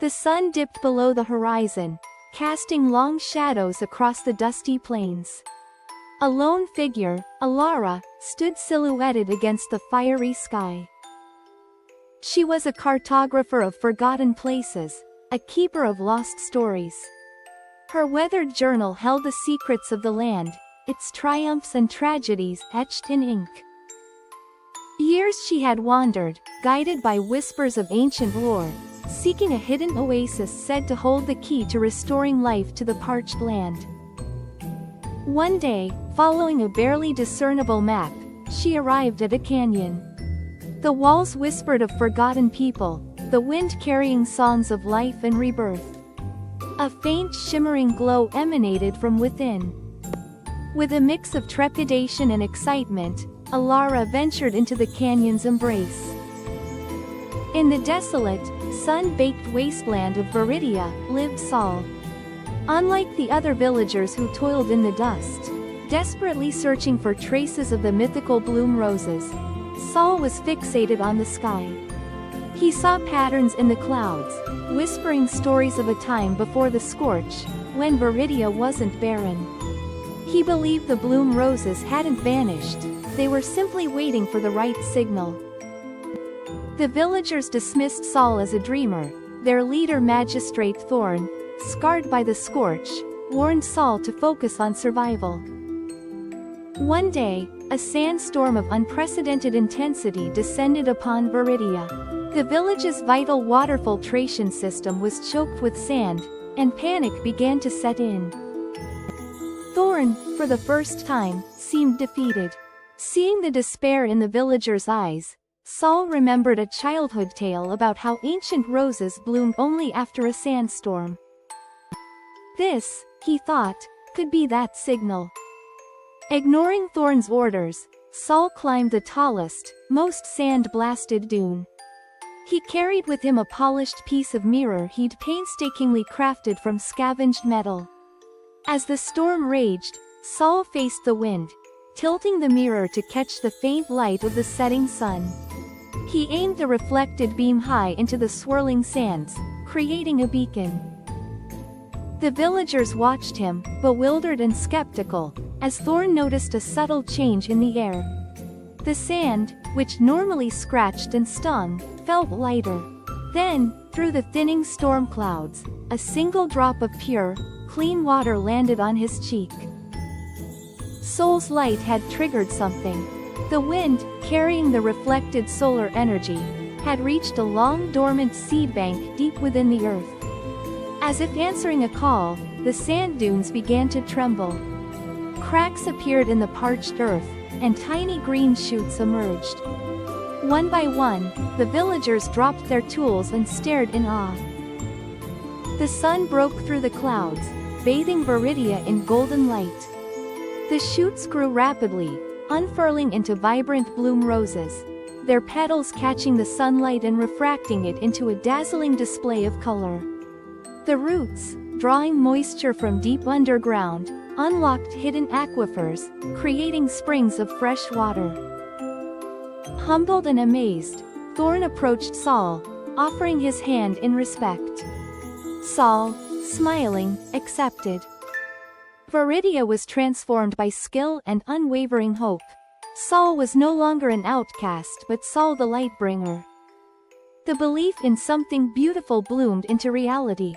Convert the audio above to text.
The sun dipped below the horizon, casting long shadows across the dusty plains. A lone figure, Elara, stood silhouetted against the fiery sky. She was a cartographer of forgotten places, a keeper of lost stories. Her weathered journal held the secrets of the land, its triumphs and tragedies etched in ink. Years she had wandered, guided by whispers of ancient lore, seeking a hidden oasis said to hold the key to restoring life to the parched land. One day, following a barely discernible map, she arrived at a canyon. The walls whispered of forgotten people, the wind carrying songs of life and rebirth. A faint shimmering glow emanated from within. With a mix of trepidation and excitement, Elara ventured into the canyon's embrace. In the desolate, sun-baked wasteland of Veridia, lived Saul. Unlike the other villagers who toiled in the dust, desperately searching for traces of the mythical bloom roses, Saul was fixated on the sky. He saw patterns in the clouds, whispering stories of a time before the scorch, when Veridia wasn't barren. He believed the bloom roses hadn't vanished, they were simply waiting for the right signal. The villagers dismissed Saul as a dreamer. Their leader, Magistrate Thorn, scarred by the scorch, warned Saul to focus on survival. One day, a sandstorm of unprecedented intensity descended upon Veridia. The village's vital water filtration system was choked with sand, and panic began to set in. Thorn, for the first time, seemed defeated. Seeing the despair in the villagers' eyes, Saul remembered a childhood tale about how ancient roses bloomed only after a sandstorm. This, he thought, could be that signal. Ignoring Thorn's orders, Saul climbed the tallest, most sand-blasted dune. He carried with him a polished piece of mirror he'd painstakingly crafted from scavenged metal. As the storm raged, Saul faced the wind, tilting the mirror to catch the faint light of the setting sun. He aimed the reflected beam high into the swirling sands, creating a beacon. The villagers watched him, bewildered and skeptical, as Thorn noticed a subtle change in the air. The sand, which normally scratched and stung, felt lighter. Then, through the thinning storm clouds, a single drop of pure, clean water landed on his cheek. Saul's light had triggered something. The wind, carrying the reflected solar energy, had reached a long dormant seed bank deep within the earth. As if answering a call, the sand dunes began to tremble. Cracks appeared in the parched earth, and tiny green shoots emerged. One by one, the villagers dropped their tools and stared in awe. The sun broke through the clouds, bathing Veridia in golden light. The shoots grew rapidly, unfurling into vibrant bloom roses, their petals catching the sunlight and refracting it into a dazzling display of color. The roots, drawing moisture from deep underground, unlocked hidden aquifers, creating springs of fresh water. Humbled and amazed, Thorn approached Saul, offering his hand in respect. Saul, smiling, accepted. Veridia was transformed by skill and unwavering hope. Saul was no longer an outcast but Saul the Lightbringer. The belief in something beautiful bloomed into reality.